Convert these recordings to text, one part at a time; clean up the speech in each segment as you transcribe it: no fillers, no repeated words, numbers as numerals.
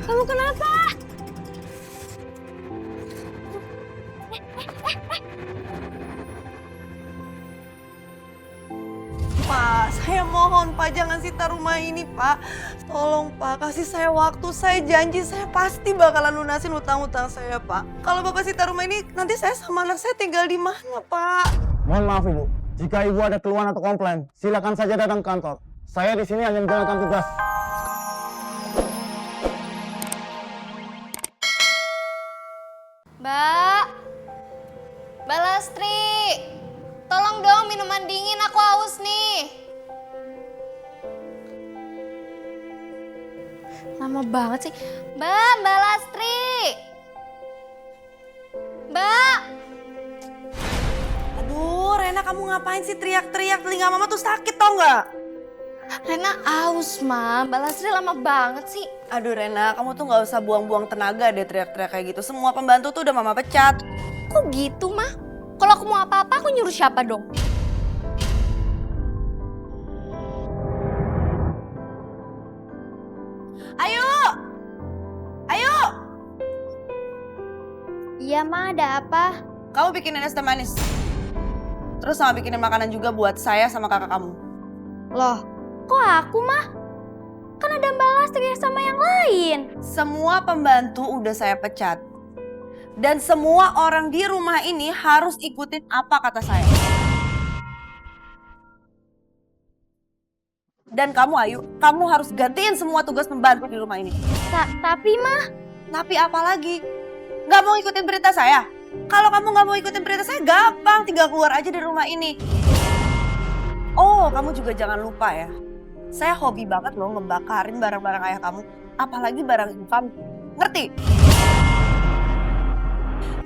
Kamu kenapa? Pak, saya mohon Pak jangan sita rumah ini Pak. Tolong Pak, kasih saya waktu. Saya janji saya pasti bakalan lunasin hutang-hutang saya Pak. Kalau Bapak sita rumah ini nanti saya sama anak saya tinggal di mana Pak? Mohon maaf Ibu, jika Ibu ada keluhan atau komplain, silakan saja datang ke kantor. Saya di sini hanya menjalankan tugas. Mbak, Mbak Lastri, tolong dong minuman dingin, aku haus nih. Lama banget sih. Mbak Lastri. Mbak. Aduh, Rena kamu ngapain sih teriak-teriak? Telinga mama tuh sakit tau nggak? Rena aus, Ma. Mbak Lastri lama banget sih. Aduh Rena, kamu tuh nggak usah buang-buang tenaga deh teriak-teriak kayak gitu. Semua pembantu tuh udah mama pecat. Kok gitu, Ma? Kalau aku mau apa-apa, aku nyuruh siapa dong? Ayo! Ayo! Iya, Ma, ada apa? Kamu bikinin es teh manis. Terus sama bikinin makanan juga buat saya sama kakak kamu. Loh, kok aku, Ma? Kan ada Mbak Lastri sama yang lain. Semua pembantu udah saya pecat. Dan semua orang di rumah ini harus ikutin apa kata saya. Dan kamu Ayu, kamu harus gantiin semua tugas pembantu di rumah ini. Tapi, Ma. Tapi apa lagi? Gak mau ikutin perintah saya? Kalau kamu gak mau ikutin perintah saya, gampang. Tinggal keluar aja dari rumah ini. Oh, kamu juga jangan lupa ya. Saya hobi banget loh ngebakarin barang-barang ayah kamu. Apalagi barang ibu kamu. Ngerti?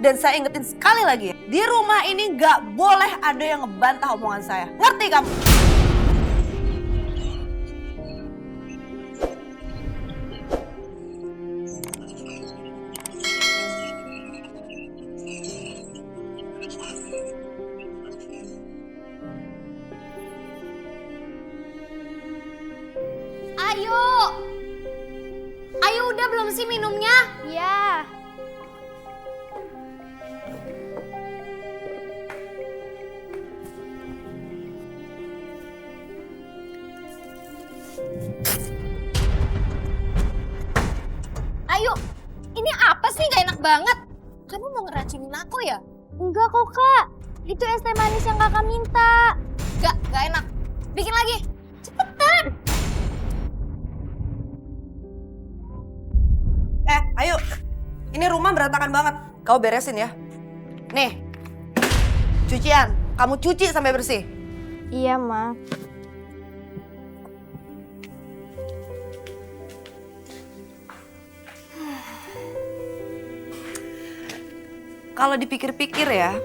Dan saya ingetin sekali lagi ya. Di rumah ini gak boleh ada yang ngebantah omongan saya. Ngerti kamu? Ayo udah belum sih minumnya? Ya. Ayo, ini apa sih gak enak banget? Kamu mau ngeracunin aku ya? Enggak kok kak, itu es teh manis yang kakak minta. Gak enak, bikin lagi, cepetan. Ayo. Ini rumah berantakan banget. Kau beresin ya. Nih, cucian. Kamu cuci sampai bersih. Iya, Ma. Kalau dipikir-pikir ya,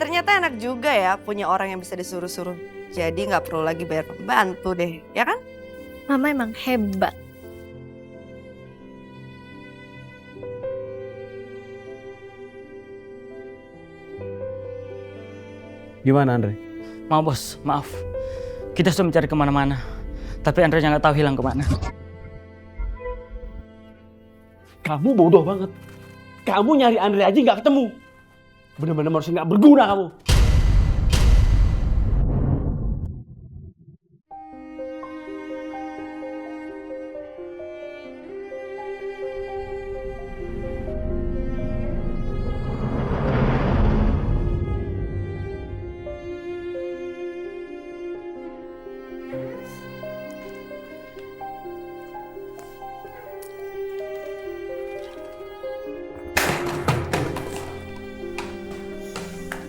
ternyata enak juga ya punya orang yang bisa disuruh-suruh. Jadi nggak perlu lagi bayar pembantu deh, ya kan? Mama emang hebat. Gimana Andre? Maaf bos, maaf. Kita sudah mencari kemana-mana. Tapi Andre nggak tahu hilang kemana. Kamu bodoh banget. Kamu nyari Andre aja nggak ketemu. Bener-bener harusnya nggak berguna kamu.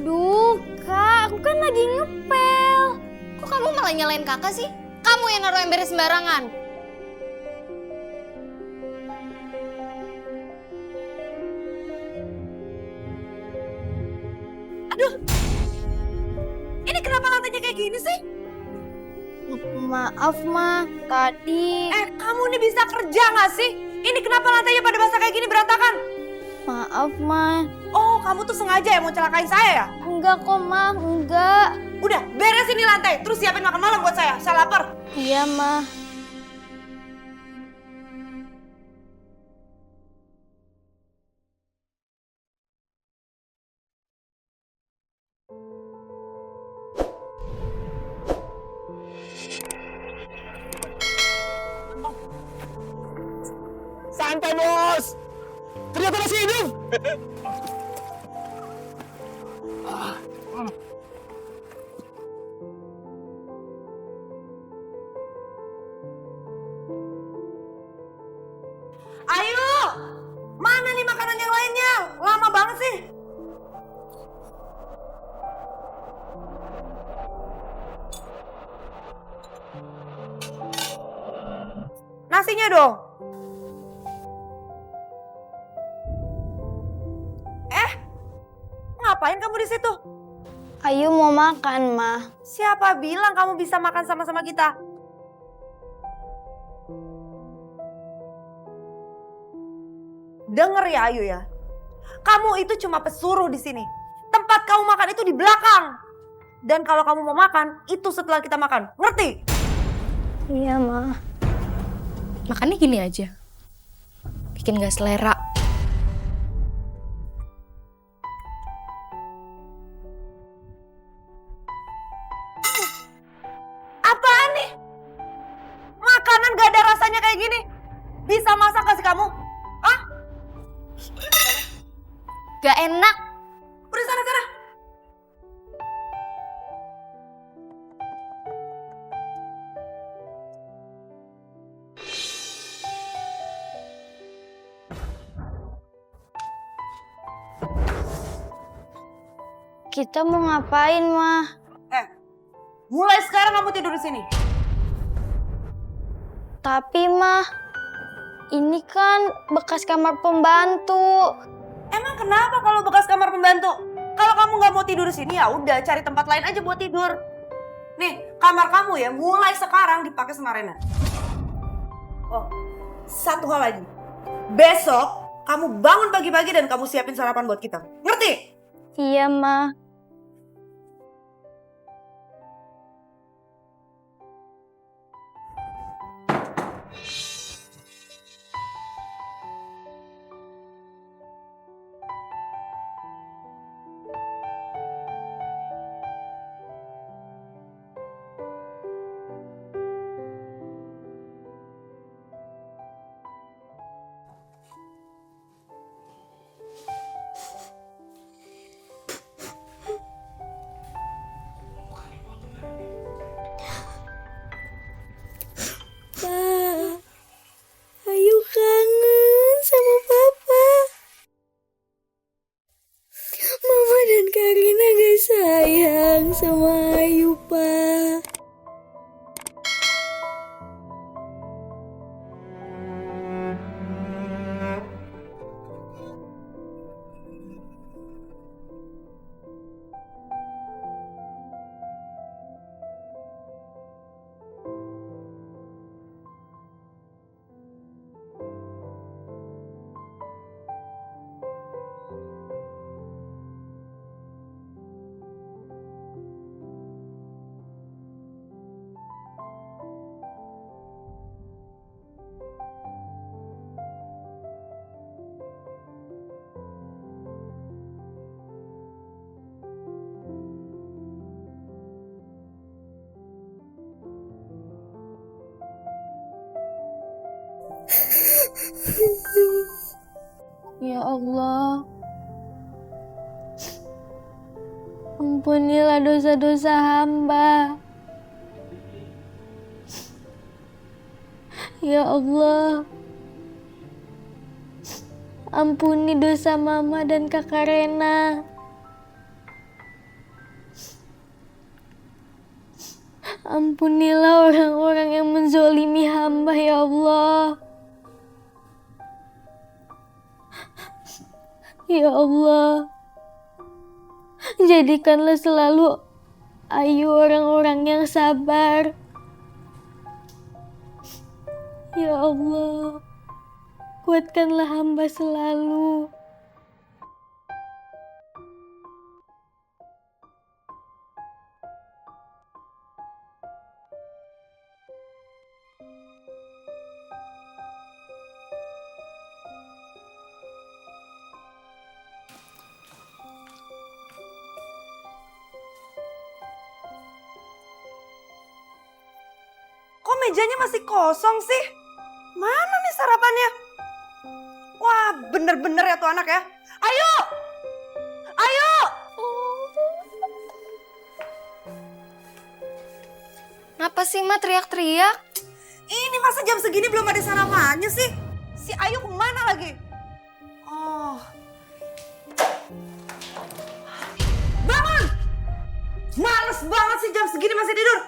Duh, Kak, aku kan lagi ngepel. Kok kamu malah nyalain kakak sih? Kamu yang naruh ember sembarangan. Aduh, ini kenapa lantainya kayak gini sih? Maaf, Ma. Tadi... Kamu nih bisa kerja nggak sih? Ini kenapa lantainya pada basah kayak gini berantakan? Maaf, Ma. Oh, kamu tuh sengaja ya mau celakain saya ya? Enggak kok, Ma. Enggak. Udah, beresin nih lantai. Terus siapin makan malam buat saya. Saya lapar. Iya, Ma. Ayo! Mana nih makanan yang lainnya? Lama banget sih. Nasinya dong. Ngapain kamu di situ? Ayu mau makan, Ma. Siapa bilang kamu bisa makan sama-sama kita? Dengar ya Ayu ya. Kamu itu cuma pesuruh di sini. Tempat kamu makan itu di belakang. Dan kalau kamu mau makan, itu setelah kita makan. Ngerti? Iya, Ma. Makannya gini aja. Bikin gak selera. Apaan nih? Makanan gak ada rasanya kayak gini. Bisa masak gak sih kamu? Hah? Gak enak. Udah sana. Kita mau ngapain, Ma? Mulai sekarang kamu tidur di sini. Tapi, Ma, ini kan bekas kamar pembantu. Emang kenapa kalau bekas kamar pembantu? Kalau kamu nggak mau tidur di sini ya udah cari tempat lain aja buat tidur. Nih, kamar kamu ya mulai sekarang dipakai sama Rena. Oh, satu hal lagi. Besok kamu bangun pagi-pagi dan kamu siapin sarapan buat kita. Ngerti? Iya, Ma. Ayu kangen sama Papa. Mama dan Karina gak sayang sama Ayu, Pa. Ya Allah, ampunilah dosa-dosa hamba. Ya Allah, ampuni dosa Mama dan Kakak Rena. Ampunilah orang-orang yang menzolimi hamba, ya Allah. Ya Allah, jadikanlah selalu Ayu orang-orang yang sabar. Ya Allah, kuatkanlah hamba selalu. Kok mejanya masih kosong sih? Mana nih sarapannya? Wah, bener-bener ya tuh anak ya. Ayu! Ayu! Kenapa sih, Ma, teriak-teriak? Ini masa jam segini belum ada sarapannya sih? Si Ayu kemana lagi? Oh. Bangun! Males banget sih jam segini masih tidur.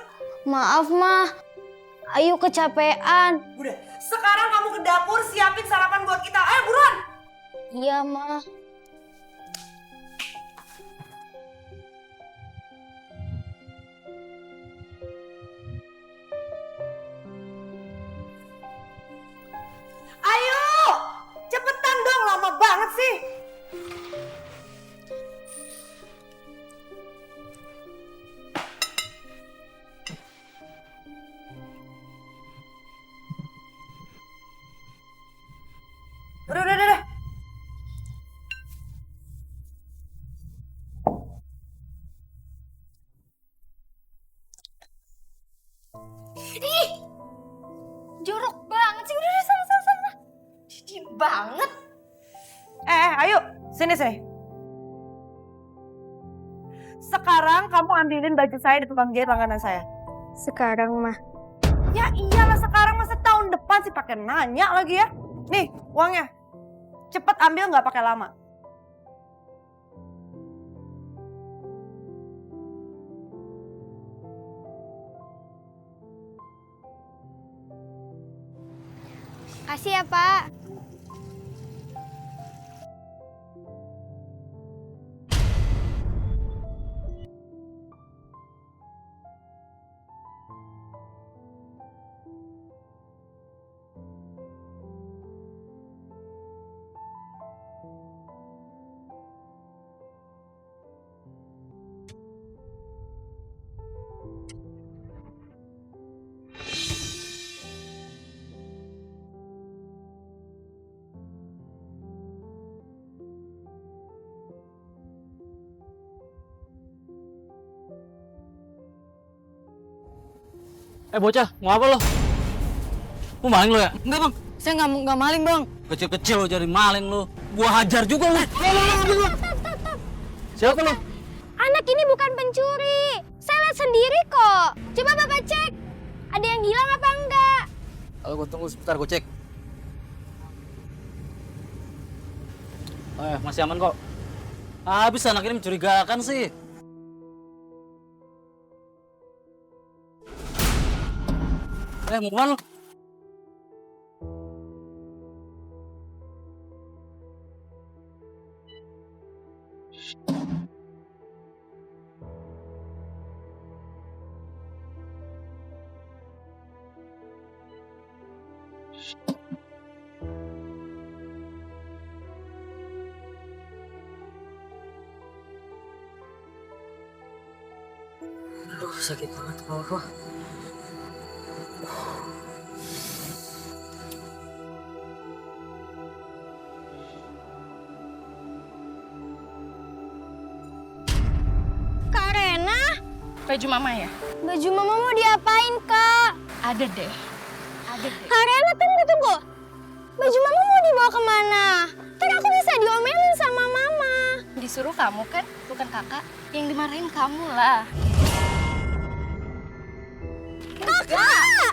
Maaf, Ma. Ayu kecapean. Udah, sekarang kamu ke dapur siapin sarapan buat kita. Ayo buruan! Iya, Ma. Ayo! Cepetan dong, lama banget sih. Udah. Jorok banget sih. Udah, sana. Jijik banget. Ayo, sini. Sekarang kamu ambilin baju saya di tukang jahit langganan saya. Sekarang, Ma. Ya iyalah sekarang, masa tahun depan sih pakai nanya lagi ya. Nih, uangnya. Cepet ambil nggak pakai lama. Kasih ya, Pak. Bocah, mau apa lo? Mau maling lo ya? Enggak, Bang. Saya nggak maling, Bang. Kecil-kecil lo jadi maling lo. Gua hajar juga lo. Siapa lo? Anak ini bukan pencuri. Saya lihat sendiri kok. Coba Bapak cek. Ada yang hilang apa enggak? Kalau gua tunggu sebentar, gua cek. Masih aman kok. Habis anak ini mencurigakan sih. Mau kemana lo? Aduh, sakit banget kepala gua. Kak Rena, Baju Mama ya? baju Mama mau diapain, Kak? Ada deh. Kak Rena, tunggu. Baju Mama mau dibawa kemana? Kan aku bisa diomelin sama Mama. Disuruh kamu kan, bukan kakak. Yang dimarahin kamu lah. Kakak!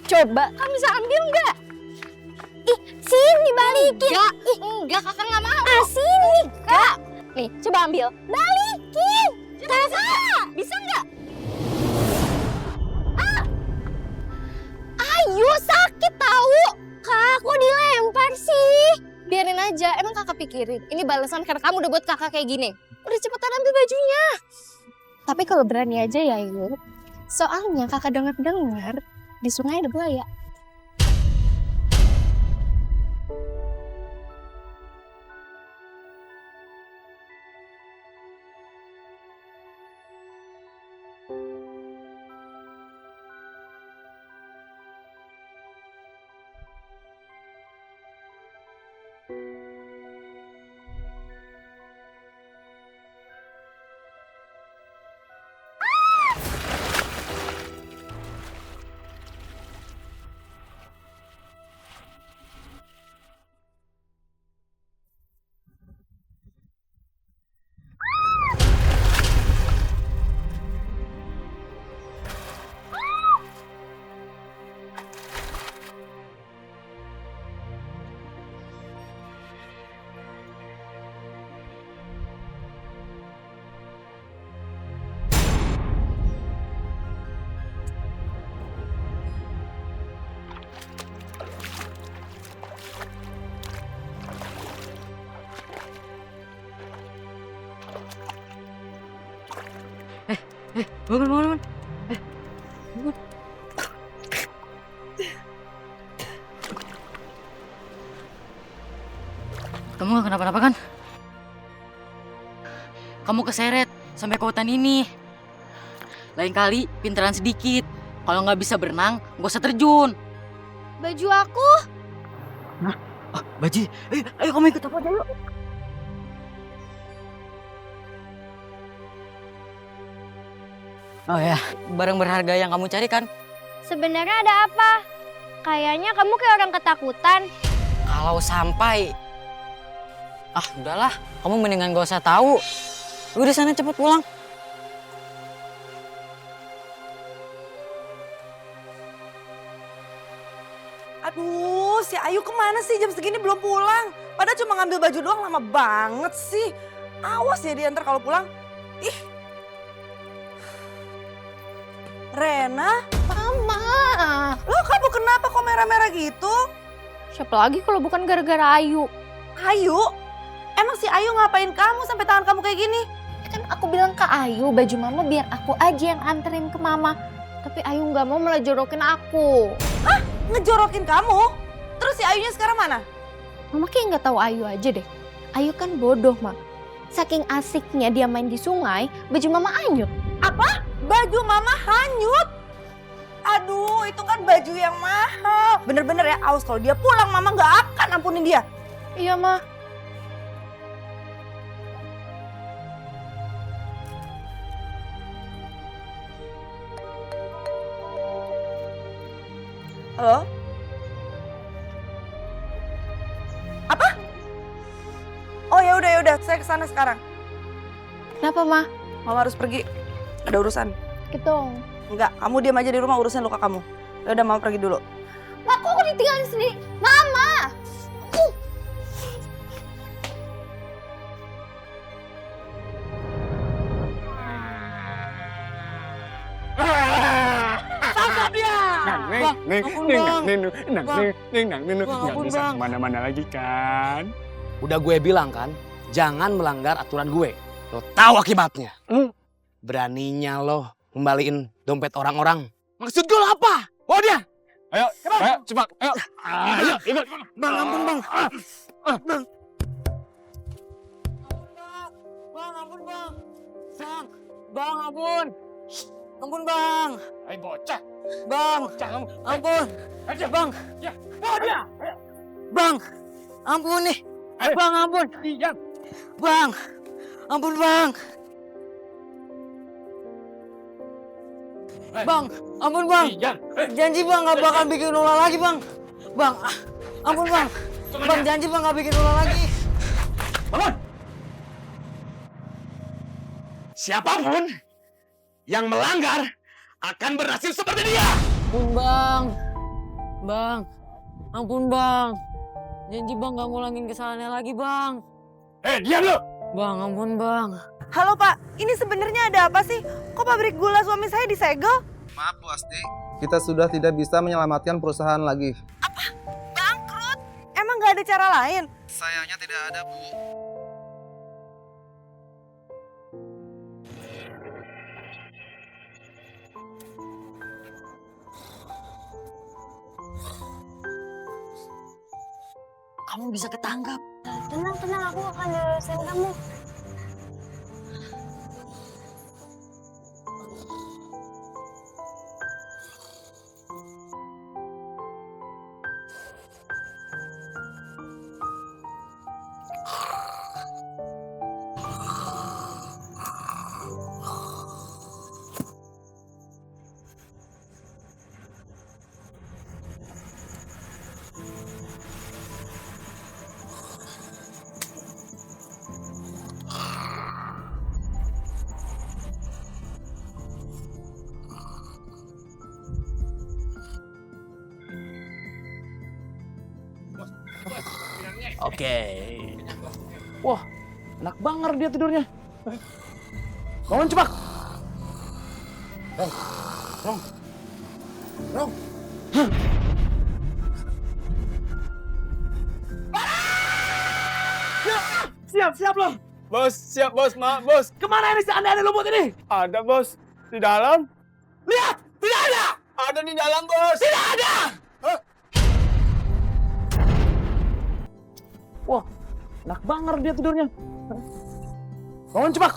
Coba, kamu bisa ambil nggak? Ih, sini balikin. Enggak, kakak nggak mau. Sini, Kak. Nih, coba ambil. Balikin. Kakak, bisa nggak? Ayo, sakit tahu. Kak, kok dilempar sih? Biarin aja, emang kakak pikirin. Ini balasan karena kamu udah buat kakak kayak gini. Udah cepetan ambil bajunya. Tapi kalau berani aja ya, Yuk. Soalnya kakak dengar di sungai ada buaya. Bangun, bangun. Kamu gak kenapa-napa kan? Kamu keseret sampai ke hutan ini. Lain kali pinteran sedikit. Kalau nggak bisa berenang, gak usah terjun. Baju aku. Baji, ayo kamu ikut aku aja yuk. Oh ya, barang berharga yang kamu cari kan? Sebenarnya ada apa? Kayaknya kamu kayak orang ketakutan. Kalau sampai... udahlah, kamu mendingan gak usah tahu. Udah sana cepet pulang. Aduh, si Ayu kemana sih jam segini belum pulang? Padahal cuma ngambil baju doang, lama banget sih. Awas ya dia ntar kalau pulang. Ih. Rena? Mama. Lo kamu kenapa kok merah-merah gitu? Siapa lagi kalau bukan gara-gara Ayu? Ayu? Emang si Ayu ngapain kamu sampai tangan kamu kayak gini? Kan aku bilang ke Ayu baju mama biar aku aja yang anterin ke mama. Tapi Ayu nggak mau malah jorokin aku. Hah? Ngejorokin kamu? Terus si Ayunya sekarang mana? Mama kayak nggak tahu Ayu aja deh. Ayu kan bodoh, Ma. Saking asiknya dia main di sungai, baju mama hanyut. Apa? Baju mama hanyut? Aduh, itu kan baju yang mahal. Bener-bener ya, awas kalau dia pulang mama nggak akan ampunin dia. Iya, Ma. Halo? Apa? Oh ya udah, saya kesana sekarang. Kenapa, Ma? Mama harus pergi, ada urusan. Gitu. Enggak, kamu diam aja di rumah urusin luka kamu. Ya udah, mama pergi dulu. Ma, kok aku ditinggalin sendiri? Mama! Nggak bisa kemana-mana lagi kan? Udah gue bilang kan, jangan melanggar aturan gue. Lo tahu akibatnya. Beraninya lo kembaliin dompet orang-orang. Maksud gue lo apa? Bawa dia. Ayo, cepat. Ayo, ikut. Bang, ampun bang. Bang. Bang, ampun bang. Bang, ampun. Ampun bang. Ayo bocah. Bang, ampun. Aja Bang, ya, bawa dia. bang. Ampun nih. Ayo. Bang, ampun. Iya. Bang, ampun bang. Bang, ampun bang. Iya. Janji bang gak bakal bikin ulah lagi bang. Bang, ampun bang. Bang, janji bang gak bikin ulah lagi. Bangun. Siapapun yang melanggar akan bernasib seperti dia. Ampun bang. Bang, ampun bang. Janji bang gak ngulangin kesalahannya lagi bang. Diam lo. Bang, ampun bang. Halo Pak, ini sebenarnya ada apa sih? Kok pabrik gula suami saya disegel? Maaf Bu Asti, kita sudah tidak bisa menyelamatkan perusahaan lagi. Apa? Bangkrut? Emang nggak ada cara lain? Sayangnya tidak ada Bu. Kamu bisa ketangkap. Tenang, aku akan lulusin kamu. Oke. Wah, enak banget dia tidurnya. Bangun cepat. Rong. Siap lo. Bos, siap bos, maaf bos. Kemana ini si aneh-aneh lumut ini? Ada bos. Di dalam? Lihat! Tidak ada! Ada di dalam, bos! Tidak ada! Wah, enak banget dia tidurnya. Bangun cepat.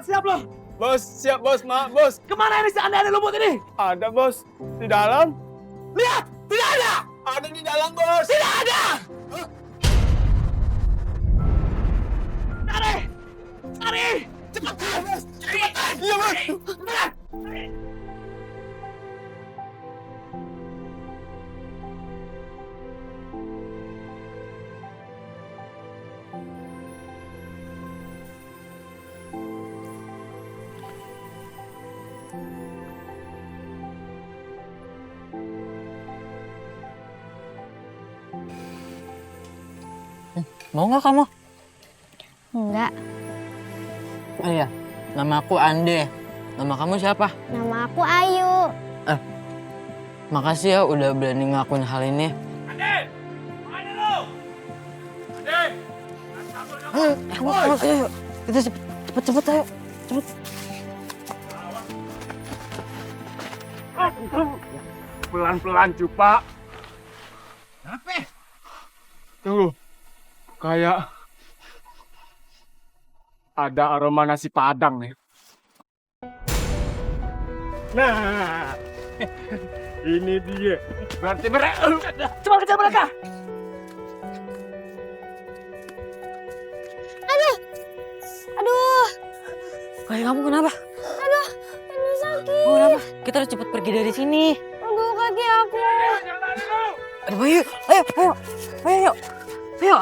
Siap loh. Bos, siap bos, mak, bos. Kemana ini si aneh-aneh lumut ini? Ada, bos. Di dalam? Lihat, tidak ada. Ada di dalam, bos! Tidak ada. Cari. Cepat, bos! Cepat! Iya, bos! Mau nggak kamu? Enggak, Oh iya, nama aku Ande. Nama kamu siapa? nama aku Ayu. Makasih ya udah berani ngakuin hal ini. Ayo, kita cepet ayo. Cepet. Pelan-pelan, Cupa. Apa? Tunggu. Kayak ada aroma nasi padang nih. Nah, ini dia. Berarti mereka. Cepat kejar mereka. Aduh, Kayak kamu kenapa? ini sakit. Kamu kenapa? Kita harus cepet pergi dari sini. Aduh, kaki aku. Aduh, ayo. Ayo.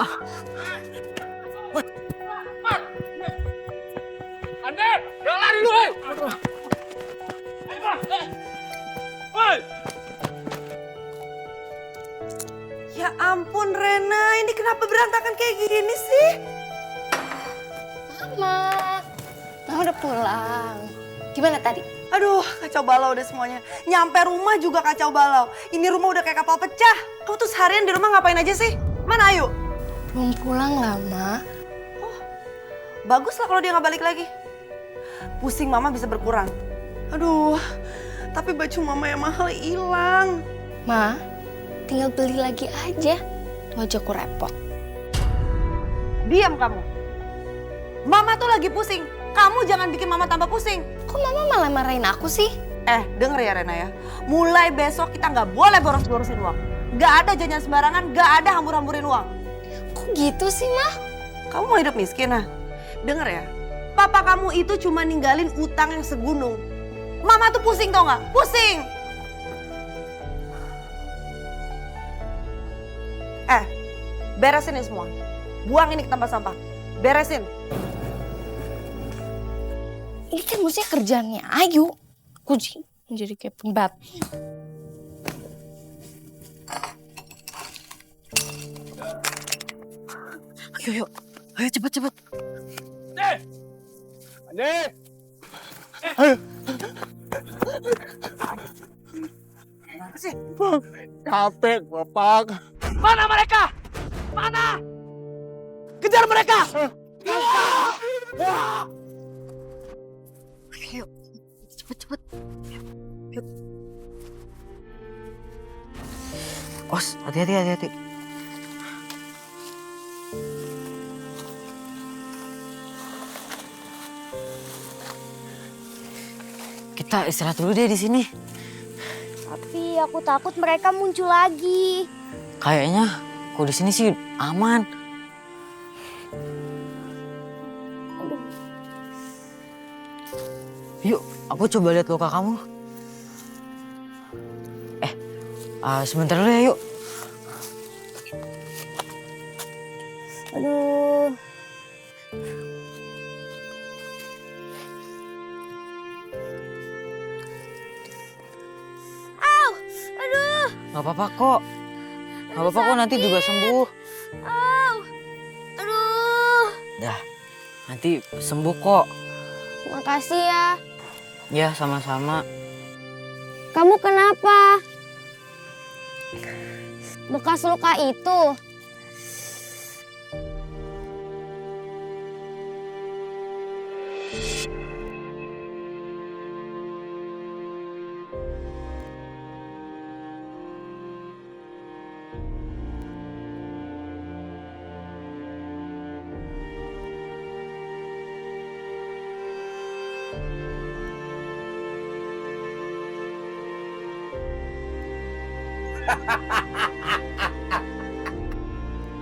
Ande, jangan lari lu, hei! Hei! Ya ampun Rena, ini kenapa berantakan kayak gini sih? Mama udah pulang. Gimana tadi? Aduh, kacau balau deh semuanya. Nyampe rumah juga kacau balau. Ini rumah udah kayak kapal pecah. Kamu tuh seharian di rumah ngapain aja sih? Mana Ayu? Belum pulang lah, Ma. Bagus lah kalau dia nggak balik lagi. Pusing mama bisa berkurang. Aduh, tapi baju mama yang mahal hilang. Ma, tinggal beli lagi aja. Tuh aja aku repot. Diam kamu. Mama tuh lagi pusing. Kamu jangan bikin mama tambah pusing. Kok Mama malah marahin aku sih? Denger ya Rena ya. Mulai besok kita nggak boleh boros-borosin uang. Nggak ada jajan sembarangan, nggak ada hambur-hamburin uang. Kok gitu sih, Ma? Kamu mau hidup miskin ah? Denger ya. Papa kamu itu cuma ninggalin utang yang segunung. Mama tuh pusing tau nggak? Pusing. Beresin ini semua. Buang ini ke tempat sampah. Beresin. Ini kan mestinya kerjaannya Ayu. Aku jadi kayak pembat. Ayo. Ayo cepet. Ande! Ayo! Bang, capek Bapak. Mana mereka? Mana? Kejar mereka! Ayo. Cepet. Yuk. Os, hati-hati. Kita istirahat dulu deh di sini. Tapi aku takut mereka muncul lagi. Kayaknya kalau di sini sih aman. Yuk, aku coba lihat luka kamu. Sebentar dulu ya, yuk. Aduh. Gak apa-apa kok. Gak apa-apa kok, nanti juga sembuh. Aduh. Dah, nanti sembuh kok. Makasih ya. Ya, sama-sama. Kamu kenapa? Bekas luka itu.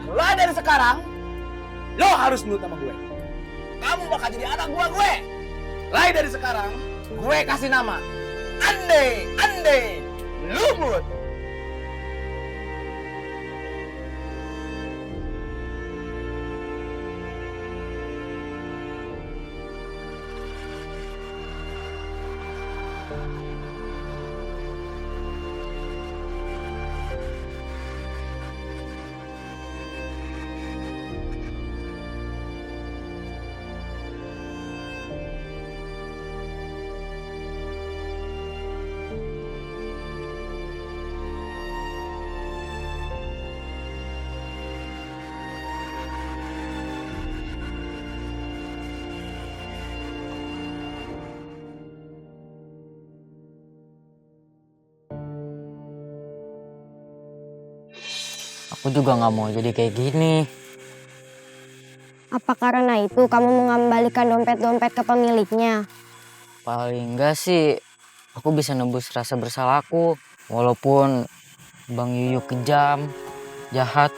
Mulai dari sekarang, lo harus nurut sama gue. Kamu bakal jadi anak buah gue. Mulai dari sekarang, gue kasih nama Ande Lumut. Aku juga nggak mau jadi kayak gini. Apa karena itu kamu mengembalikan dompet-dompet ke pemiliknya? Paling enggak sih aku bisa nebus rasa bersalahku. Walaupun Bang Yuyu kejam, jahat,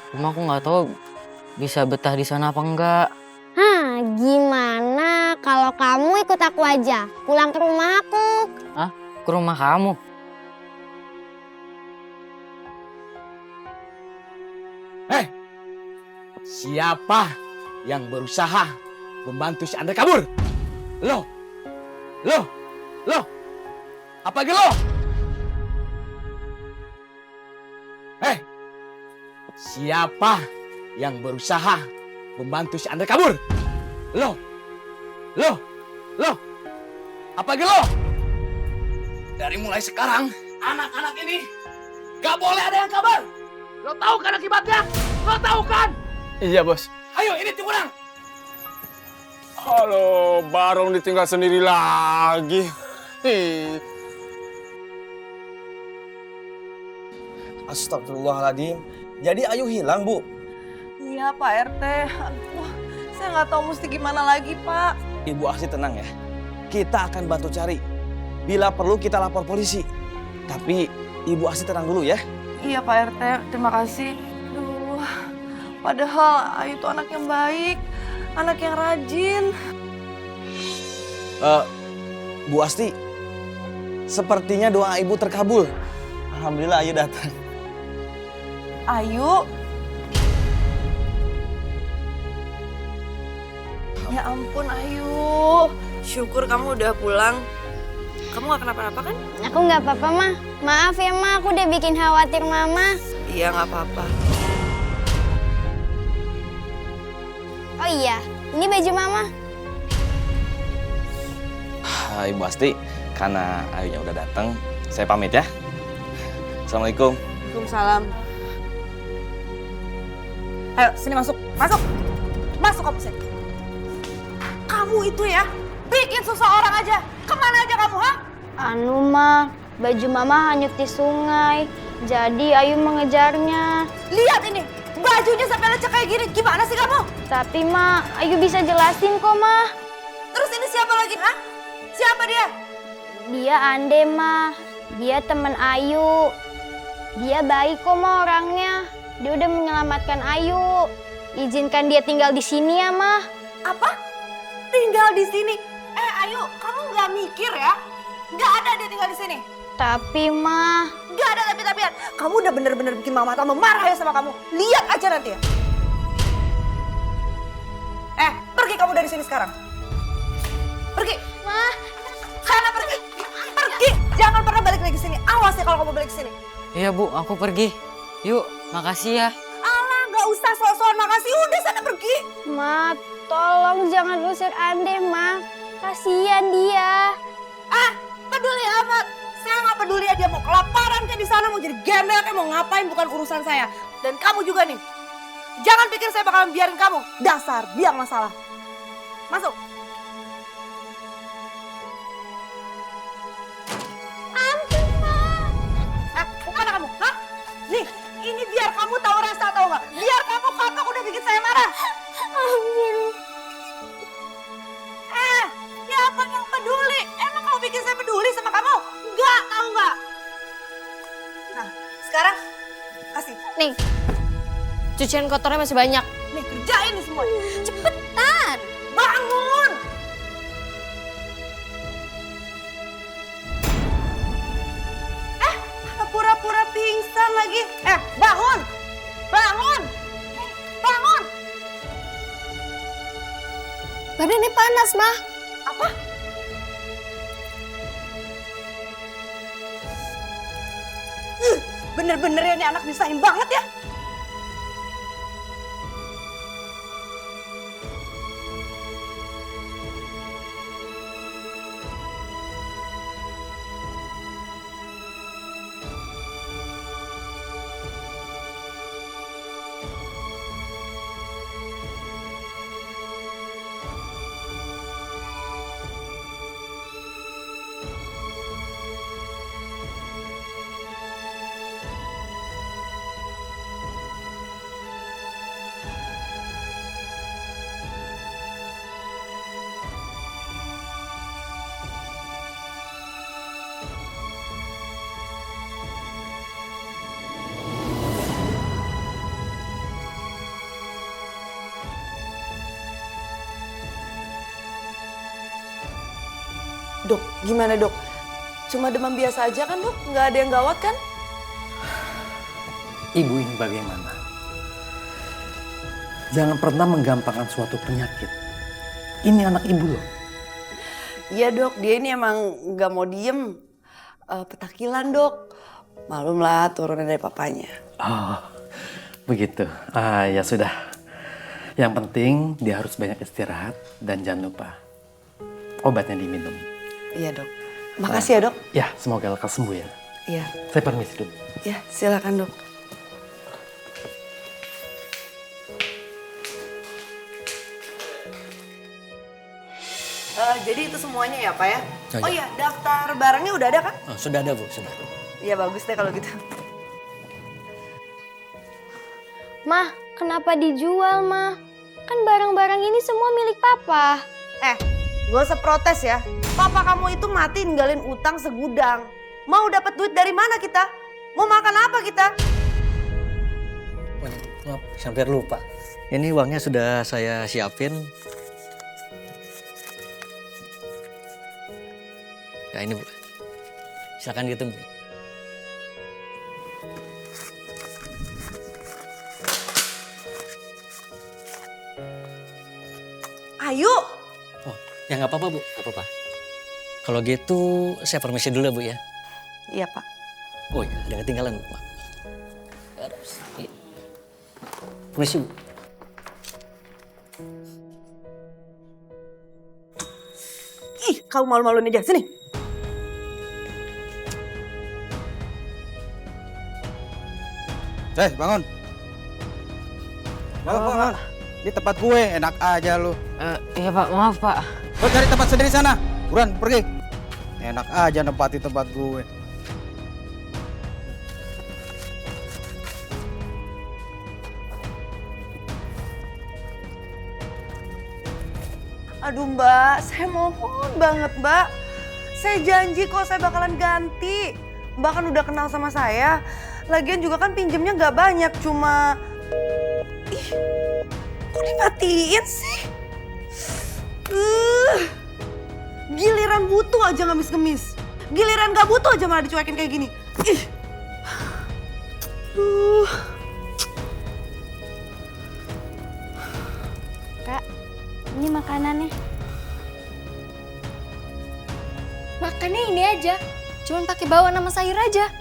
cuma aku nggak tahu bisa betah di sana apa enggak. Gimana kalau kamu ikut aku aja, pulang ke rumah aku? Ke rumah kamu? Siapa yang berusaha membantu si Andre kabur? Lo? Apa lagi lo? Siapa yang berusaha membantu si Andre kabur? Lo? Apa lagi lo? Dari mulai sekarang, anak-anak ini gak boleh ada yang kabar. Lo tahu kan akibatnya? Lo tahu kan? Iya, Bos. Ayo, ini Timurang. Halo, Barong ditinggal sendiri lagi. Astagfirullahaladzim. Jadi Ayu hilang, Bu? Iya Pak RT. Aduh, saya nggak tahu mesti gimana lagi Pak. Ibu Aksi tenang ya. Kita akan bantu cari. Bila perlu kita lapor polisi. Tapi Ibu Aksi tenang dulu ya. Iya Pak RT, terima kasih. Aduh, padahal Ayu itu anak yang baik, anak yang rajin. Bu Asti, sepertinya doa Ibu terkabul. Alhamdulillah Ayu datang. Ayu? Ya ampun Ayu, syukur kamu udah pulang. Kamu gak kenapa-napa kan? Aku nggak apa-apa, Ma. Maaf ya, Ma. Aku udah bikin khawatir Mama. Iya gak apa-apa. Oh iya, ini baju Mama. Ibu Asti, karena Ayunya udah datang, saya pamit ya. Assalamualaikum. Waalaikumsalam. Ayo, sini masuk. Masuk. Masuk kamu sini. Kamu itu ya, bikin susah orang aja. Kemana aja kamu, ha? Anu, Ma. Baju Mama hanyut di sungai. Jadi Ayu mengejarnya. Lihat ini, bajunya sampai lecek kayak gini. Gimana sih kamu? Tapi, Ma, Ayu bisa jelasin kok, Ma. Terus ini siapa lagi, ha? Siapa dia? Dia Ande, Ma. Dia teman Ayu. Dia baik kok, Ma, orangnya. Dia udah menyelamatkan Ayu. Izinkan dia tinggal di sini ya, Ma. Apa? Tinggal di sini? Ayu, kamu nggak mikir ya? Nggak ada dia tinggal di sini. Tapi, Ma. Nggak ada tapi-tapian. Kamu udah bener-bener bikin mama tambah marah ya sama kamu. Lihat aja nanti ya. Pergi kamu dari sini sekarang. Pergi. Ma. Sana pergi. Pergi. Jangan pernah balik lagi sini. Awas ya kalau kamu balik sini. Iya Bu, aku pergi. Yuk, makasih ya. Alah, nggak usah sok-sokan makasih. Udah sana pergi. Ma, tolong jangan usir Ande, Ma. Kasihan dia. Peduli amat. Saya nggak peduli ya dia mau kelaparan kayak di sana, mau jadi gembel kayak mau ngapain, bukan urusan saya. Dan kamu juga nih, jangan pikir saya bakalan biarin kamu. Dasar biang masalah. Masuk. Ampun, Pak. Kemana kamu? Hah? Nih, ini biar kamu tahu rasa, tahu nggak? Biar kamu kakak udah bikin saya marah. Siapa yang peduli? Emang kamu bikin saya peduli sama kamu? Enggak, tahu nggak? Nah, sekarang kasih. Nih, cucian kotornya masih banyak. Nih, kerjain nih semua. Cepetan. Bangun! Pura-pura pingsan lagi. Bangun! Bangun! Bangun! Badannya panas, Mah. Apa? Bener-bener ya nih anak nyusahin banget ya. Dok, gimana dok? Cuma demam biasa aja kan dok? Nggak ada yang gawat kan? Ibu ini bagaimana? Jangan pernah menggampangkan suatu penyakit. Ini anak ibu loh. Iya dok, dia ini emang nggak mau diem. Petakilan dok. Malum lah turunan dari papanya. Oh, begitu. Ya sudah. Yang penting dia harus banyak istirahat dan jangan lupa obatnya diminum. Iya dok. Makasih ya dok. Ya, semoga lekas sembuh ya. Iya. Saya permisi dulu. Ya, silakan dok. Jadi itu semuanya ya Pak ya? Oh iya, daftar barangnya udah ada kan? Oh, sudah ada Bu, sudah. Iya bagus deh kalau gitu. Mah, kenapa dijual, Mah? Kan barang-barang ini semua milik Papa. Gak usah protes ya. Papa kamu itu mati ninggalin utang segudang. Mau dapat duit dari mana kita? Mau makan apa kita? Maaf, hampir lupa. Ini uangnya sudah saya siapin. Ya ini Bu, silakan gitu Bu. Ayo. Oh, ya nggak apa-apa Bu, nggak apa-apa. Kalau gitu saya permisi dulu Bu ya. Iya Pak. Oh iya, ada ketinggalan Bu. Permisi Bu. Ih, kamu malu-maluin aja. Sini. Bangun. Bangun. Di tempat gue, enak aja lu. Iya Pak, maaf Pak. Lo cari tempat sendiri sana. Buruan, pergi. Enak aja nempatin tempat gue. Aduh Mbak, saya mohon banget Mbak. Saya janji kok saya bakalan ganti. Mbak kan udah kenal sama saya. Lagian juga kan pinjemnya nggak banyak, cuma... Ih, kok dimatiin sih? Giliran butuh aja ngemis-ngemis. Giliran nggak butuh aja malah dicuekin kayak gini. Ih. Kak, ini makanannya. Makannya ini aja. Cuman pakai bawang sama sayur aja.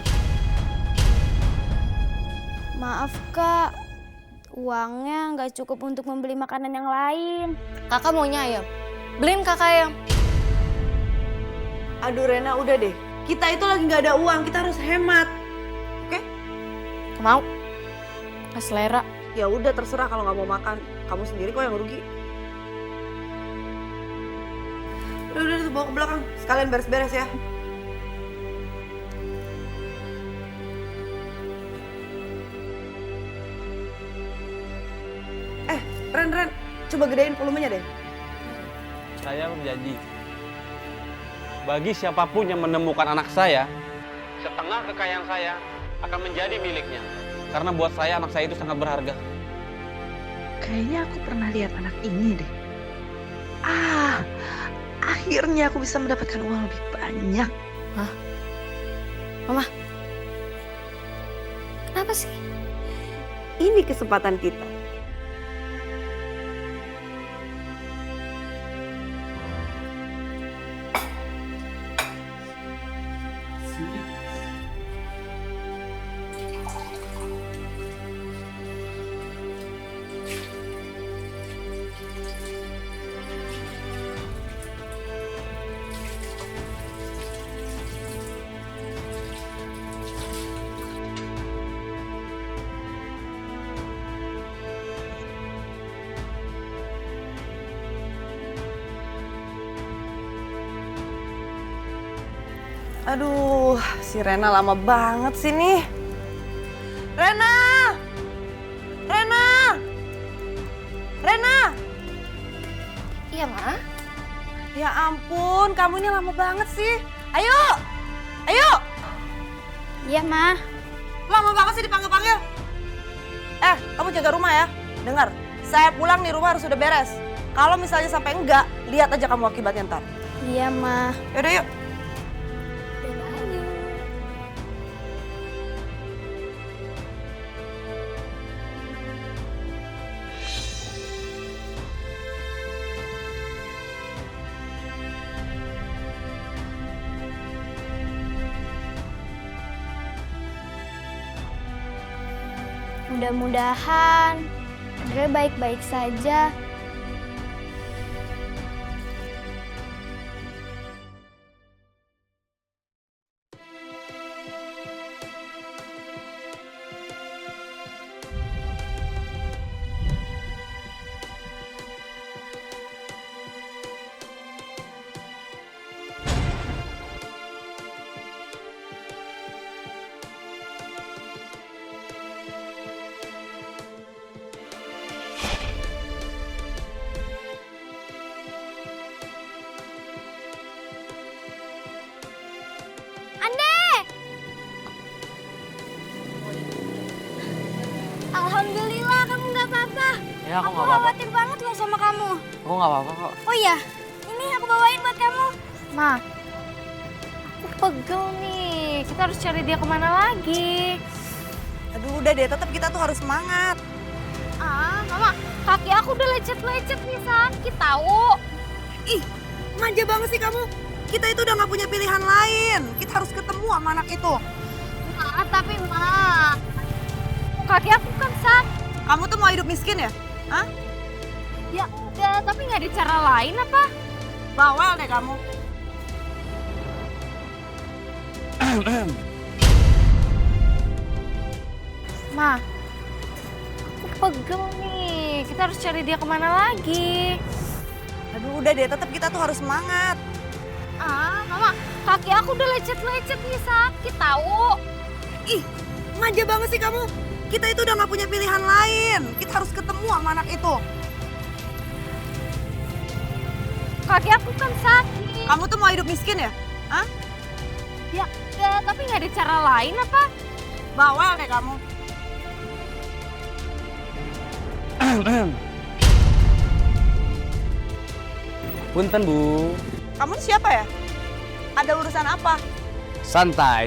Maaf Kak, uangnya nggak cukup untuk membeli makanan yang lain. Kakak maunya ayam, beliin kakak ayam. Aduh Rena udah deh, Kita itu lagi nggak ada uang, kita harus hemat. Oke? Mau? Gak selera. Ya udah terserah kalau nggak mau makan. Kamu sendiri kok yang rugi. Udah, bawa ke belakang. Sekalian beres-beres ya. Ren, coba gedein volumenya deh. Saya berjanji, bagi siapapun yang menemukan anak saya, setengah kekayaan saya akan menjadi miliknya. Karena buat saya anak saya itu sangat berharga. Kayaknya aku pernah lihat anak ini deh. Akhirnya aku bisa mendapatkan uang lebih banyak. Hah? Mama, kenapa sih? Ini kesempatan kita. Aduh, si Rena lama banget sih nih. Rena! Iya, Ma. Ya ampun, kamu ini lama banget sih. Ayo! Iya, Ma. Lama banget sih dipanggil-panggil. Kamu jaga rumah ya. Dengar, saya pulang nih rumah harus sudah beres. Kalau misalnya sampai enggak, lihat aja kamu akibatnya ntar. Iya, Ma. Yaudah yuk. Mudah-mudahan Andre baik-baik saja. Alhamdulillah kamu nggak apa-apa. Ya, aku Aku nggak apa-apa. khawatir banget loh sama kamu. Aku nggak apa-apa kok. Oh iya, ini aku bawain buat kamu. Ma, aku pegel nih. Kita harus cari dia kemana lagi. Aduh, udah deh, tetap kita tuh harus semangat. Mama, kaki aku udah lecet-lecet nih, sakit tahu. Ih, manja banget sih kamu. Kita itu udah nggak punya pilihan lain. Kita harus ketemu sama anak itu. Tapi Ma, kaki aku kan sakit. Kamu tuh mau hidup miskin ya? Hah? Ya udah, tapi nggak ada cara lain apa? Bawel deh kamu. Ma, aku pegel nih. Kita harus cari dia kemana lagi. Aduh, udah deh, tetap kita tuh harus semangat. Mama, kaki aku udah lecet-lecet nih, sakit tahu. Ih, manja banget sih kamu. Kita itu udah nggak punya pilihan lain. Kita harus ketemu sama anak itu. Kaki aku kan sakit. Kamu tuh mau hidup miskin ya? Hah? Ya, tapi nggak ada cara lain apa? Bawel deh kamu. Punten, Bu. Kamu siapa ya? Ada urusan apa? Santai.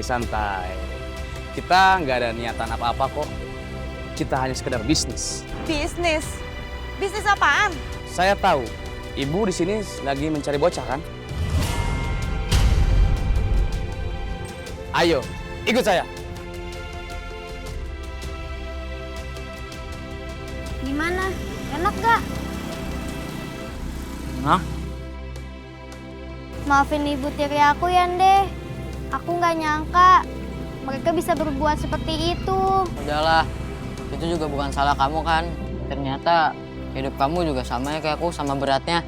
Kita nggak ada niatan apa-apa kok. Kita hanya sekedar bisnis. Bisnis? Bisnis apaan? Saya tahu, Ibu di sini lagi mencari bocah kan? Ayo, ikut saya. Gimana? Enak gak? Hah? Maafin ibu tiri aku ya, Ndeh. Aku nggak nyangka mereka bisa berbuat seperti itu. Udahlah, itu juga bukan salah kamu kan. Ternyata hidup kamu juga sama ya kayak aku, sama beratnya.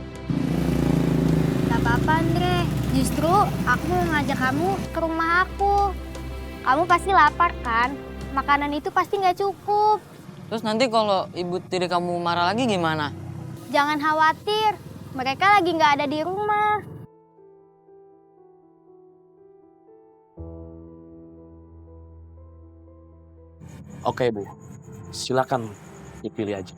Gak apa-apa Andre, justru aku mau ngajak kamu ke rumah aku. Kamu pasti lapar kan? Makanan itu pasti nggak cukup. Terus nanti kalau ibu tiri kamu marah lagi gimana? Jangan khawatir, mereka lagi nggak ada di rumah. Oke, Bu. Silakan dipilih aja.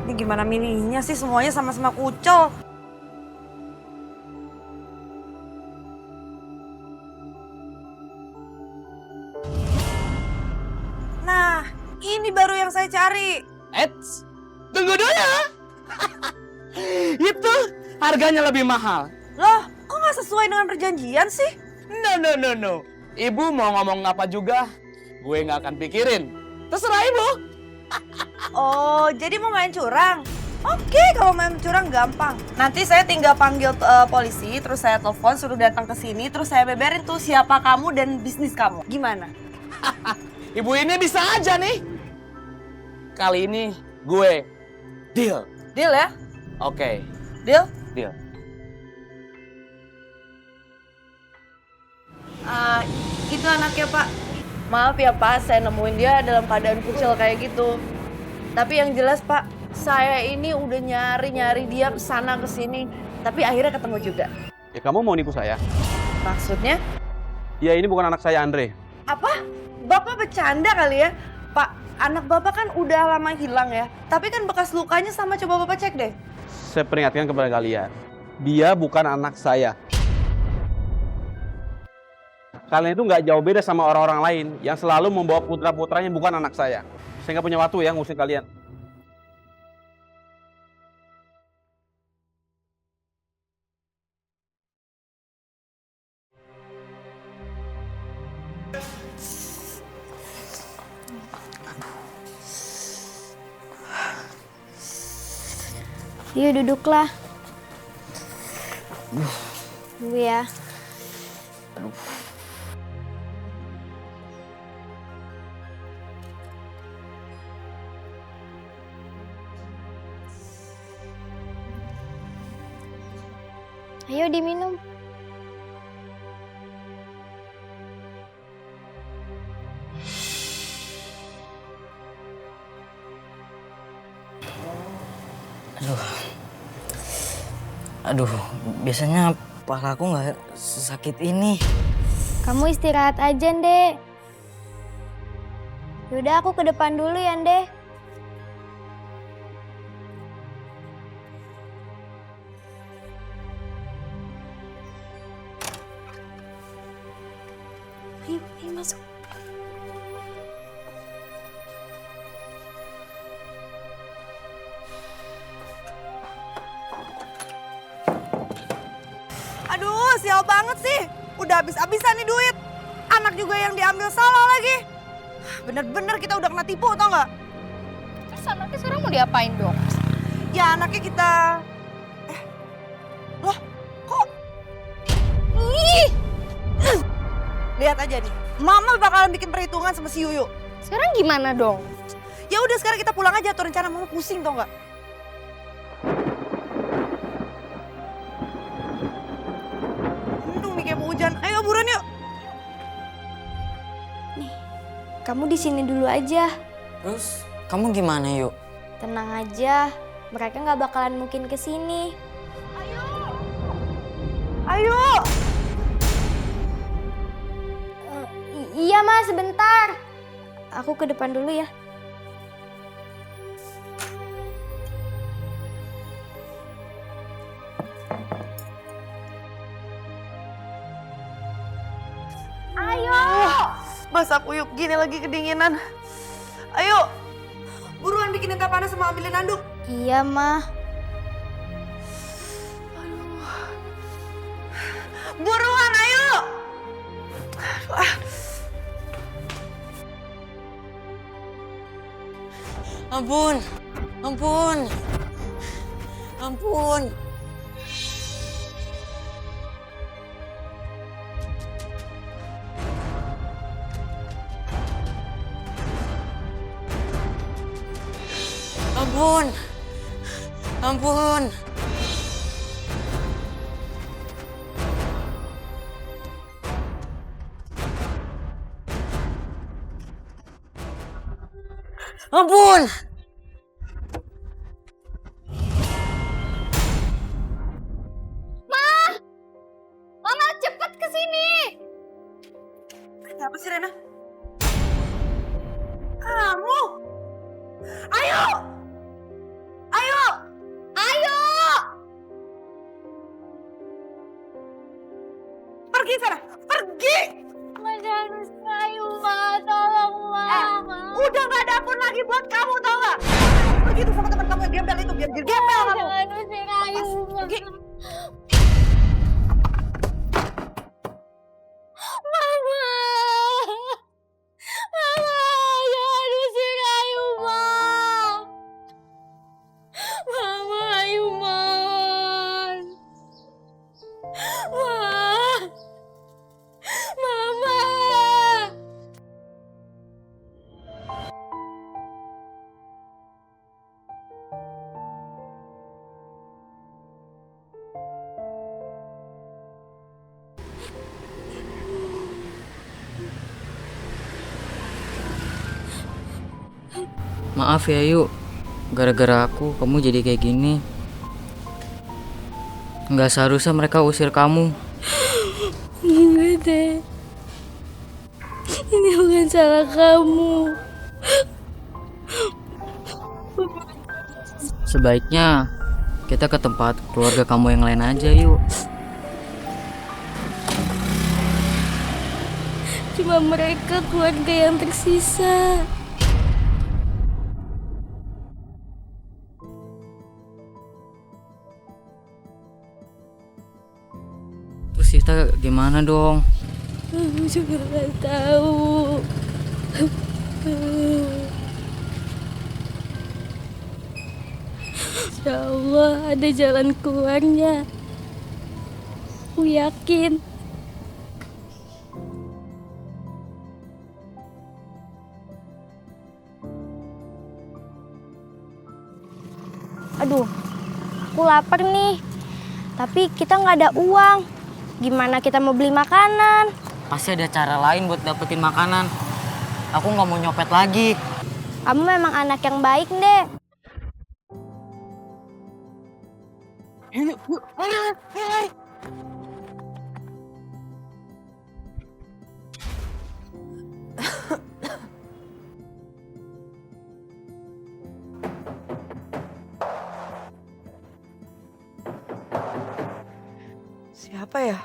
Ini gimana milihnya sih, semuanya sama-sama kucel. Nah, ini baru yang saya cari. Eits, tunggu dulu ya. Itu harganya lebih mahal. Loh, kok nggak sesuai dengan perjanjian sih? No. Ibu mau ngomong apa juga, gue nggak akan pikirin. Terserah ibu. Oh, jadi mau main curang? Oke, kalau main curang gampang. Nanti saya tinggal panggil polisi, terus saya telepon suruh datang ke sini, terus saya beberin tuh siapa kamu dan bisnis kamu. Gimana? Ibu ini bisa aja nih. Kali ini gue deal. Deal ya? Oke. Deal? Deal. Itu anaknya Pak. Maaf ya Pak, saya nemuin dia dalam keadaan kucel kayak gitu. Tapi yang jelas Pak, saya ini udah nyari dia kesana kesini, tapi akhirnya ketemu juga. Ya kamu mau nipu saya? Maksudnya? Ya ini bukan anak saya Andre. Apa? Bapak bercanda kali ya? Pak, anak Bapak kan udah lama hilang ya. Tapi kan bekas lukanya sama, coba Bapak cek deh. Saya peringatkan kepada kalian, dia bukan anak saya. Kalian itu nggak jauh beda sama orang-orang lain yang selalu membawa putra-putranya bukan anak saya. Saya nggak punya waktu ya ngurusin kalian. Yuk duduklah. Tunggu ya. Ayo diminum. Aduh, biasanya kepala aku nggak sesakit ini. Kamu istirahat aja, Ndek. Yaudah aku ke depan dulu ya, Ndek. Ayo masuk. Aduh, sial banget sih. Udah habis-habisan nih duit. Anak juga yang diambil salah lagi. Bener-bener kita udah kena tipu, tau nggak? Terus anaknya sekarang mau diapain dong? Ya anaknya kita... Loh, kok... Ih! Lihat aja nih, Mama bakalan bikin perhitungan sama si Yuyu. Sekarang gimana dong? Ya udah sekarang kita pulang aja, tuh rencana Mama pusing tau nggak? Aduh, nih kayak mau hujan. Ayo buruan yuk. Kamu di sini dulu aja. Terus kamu gimana yuk? Tenang aja, mereka nggak bakalan mungkin ke sini. Ayo. Iya Mas, sebentar. Aku ke depan dulu ya. Ayo. Basah kuyup gini lagi kedinginan. Ayo, buruan bikinin teh panas sama ambilin handuk. Iya, Mah. Buruan, ayo! Ampun, ampun, ampun. Ampun, ampun. Ampun! Mama cepet kesini. Kenapa sih, Rena? Kamu? Ayo! Ayo! Ayo! Pergi sana! Pergi! Ma jangan sayu, Ma. Tolong, Ma. Udah gak ada ampun lagi buat kamu, tau gak? Pergi tuh sama teman kamu yang gembel itu, biar gembel kamu. Jangan usir Ayu, Ma. Pergi. Mama. Mama, jangan usir Ayu, Ma. Mama, Ayu, Ma. Ma. Mama. Maaf ya Yu, gara-gara aku kamu jadi kayak gini. Nggak seharusnya mereka usir kamu. Enggak deh. Ini bukan salah kamu. Sebaiknya kita ke tempat keluarga kamu yang lain aja yuk. Cuma mereka keluarga yang tersisa. Terus kita gimana dong? Aku juga gak tahu. Insya Allah ada jalan keluarnya. Aku yakin. Aduh, aku lapar nih. Tapi kita nggak ada uang. Gimana kita mau beli makanan? Pasti ada cara lain buat dapetin makanan. Aku nggak mau nyopet lagi. Kamu memang anak yang baik, Dek. Siapa ya?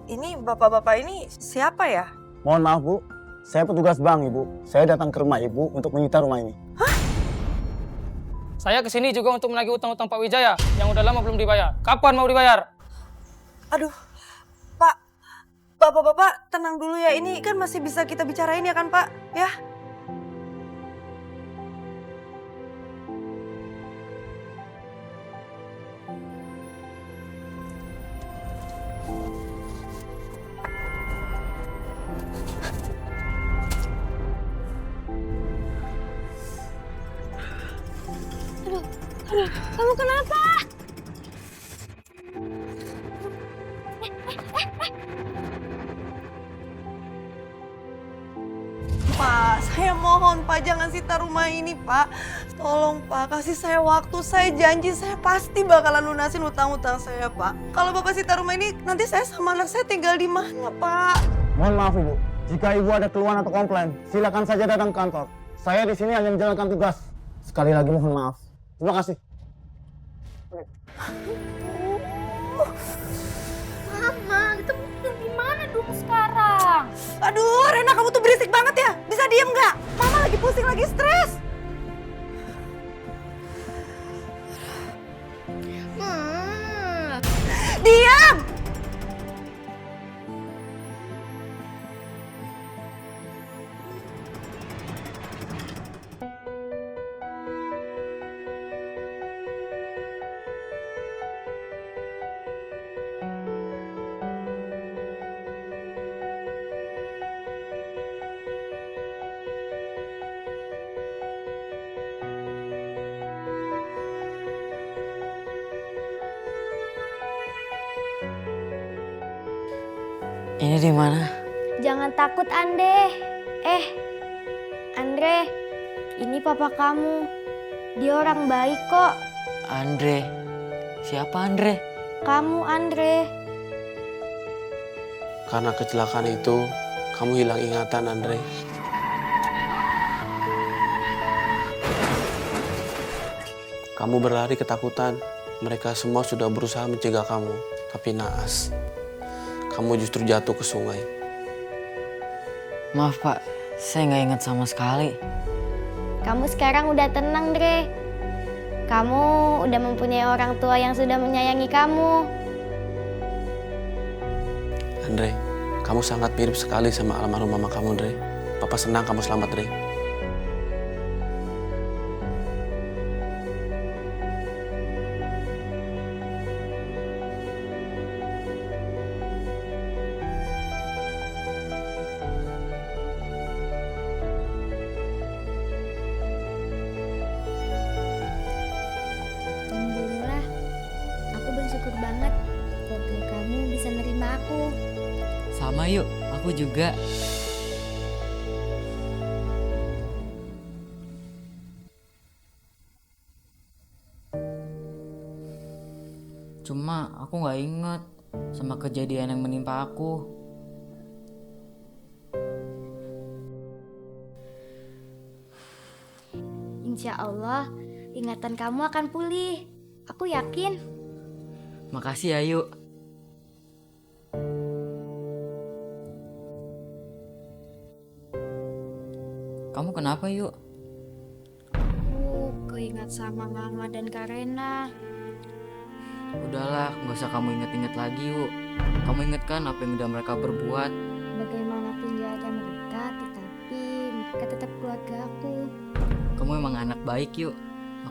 Ini bapak-bapak ini siapa ya? Mohon maaf Bu, saya petugas bank Ibu. Saya datang ke rumah Ibu untuk menyita rumah ini. Saya kesini juga untuk menagih utang-utang Pak Wijaya yang udah lama belum dibayar. Kapan mau dibayar? Aduh, Pak, bapak-bapak tenang dulu ya. Ini kan masih bisa kita bicarain ya kan Pak? Ya. Aduh, kamu kenapa? Pak, saya mohon Pak jangan sita rumah ini Pak. Tolong Pak, kasih saya waktu. Saya janji saya pasti bakalan lunasin utang-utang saya Pak. Kalau Bapak sita rumah ini, nanti saya sama anak saya tinggal di mana Pak? Mohon maaf Ibu, jika Ibu ada keluhan atau komplain, silakan saja datang ke kantor. Saya di sini hanya menjalankan tugas. Sekali lagi mohon maaf. Terima kasih. Mama, kita mau gimana dong? itu sekarang. Aduh, Rena kamu tuh berisik banget ya. Bisa diem nggak? Mama lagi pusing, lagi stres. Diam! Ini di mana? Jangan takut, Andre. Andre, ini papa kamu. Dia orang baik kok. Andre. Siapa Andre? Kamu, Andre. Karena kecelakaan itu, kamu hilang ingatan, Andre. Kamu berlari ketakutan. Mereka semua sudah berusaha mencegah kamu, tapi naas. Kamu justru jatuh ke sungai. Maaf Pak, saya nggak ingat sama sekali. Kamu sekarang udah tenang, Dre. Kamu udah mempunyai orang tua yang sudah menyayangi kamu. Andre, kamu sangat mirip sekali sama almarhum mama kamu, Dre. Papa senang kamu selamat, Dre. Alhamdulillah, aku bersyukur banget keluarga kamu bisa nerima aku. Sama yuk, aku juga. Cuma aku nggak inget sama kejadian yang menimpa aku. Insya Allah, ingatan kamu akan pulih. Aku yakin. Makasih ya yuk. Kamu kenapa yuk? Aku keingat sama Mama dan Karena. Udahlah, nggak usah kamu inget-inget lagi yuk. Kamu inget kan apa yang udah mereka berbuat? Bagaimanapun jahatnya mereka, tetapi mereka tetap keluarga aku. Kamu emang anak baik yuk.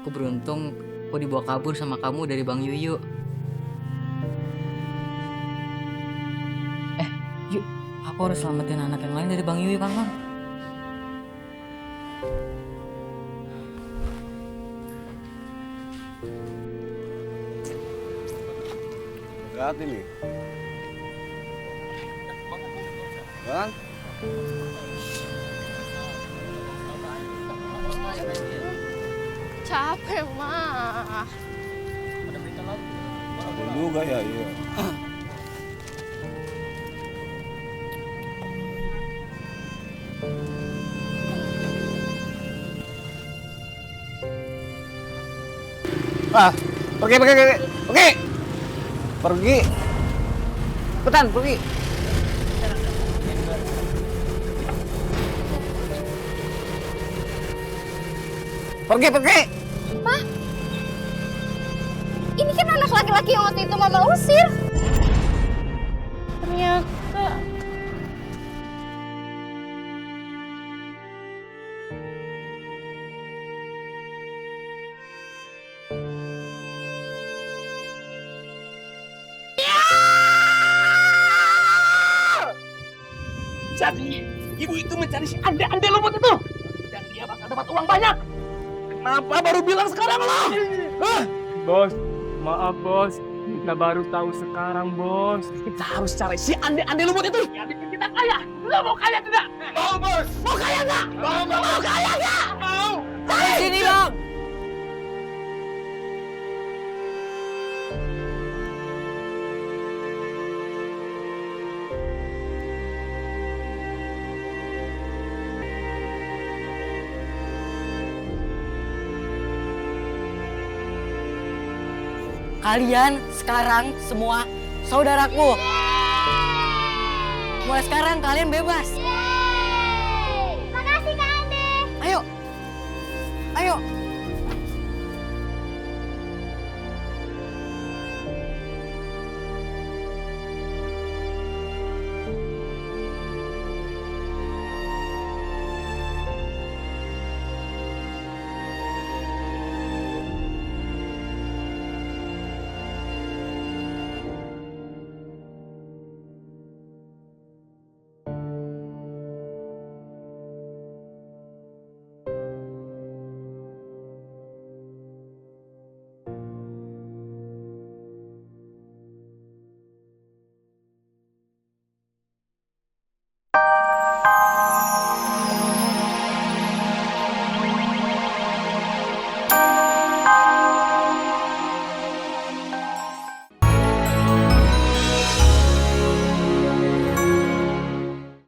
Aku beruntung aku dibawa kabur sama kamu dari Bang Yuyu. Yuk, aku harus selamatin anak yang lain dari Bang Yuyu kan, Bang? Lihat ini. Kan? Capek, mah. Betul juga ya, iya. Pergi. Pergi. Cepetan, pergi. Pergi. Mah, ini kan anak laki-laki yang waktu itu Mama usir. Ternyata. Jadi, ibu itu mencari si Ande Lumut itu. Dan dia bakal dapat uang banyak. Kenapa baru bilang sekarang lo? Bos, maaf bos. Kita baru tahu sekarang, bos. Kita harus cari si Ande Lumut itu. Yang bikin kita kaya. Lo mau kaya tidak? Mau, bos. Mau kaya nggak? Mau kaya nggak? Mau. Di sini, Bang. Kalian sekarang semua saudaraku. Mulai sekarang kalian bebas. Makasih Kak Ande. Ayo. Ayo.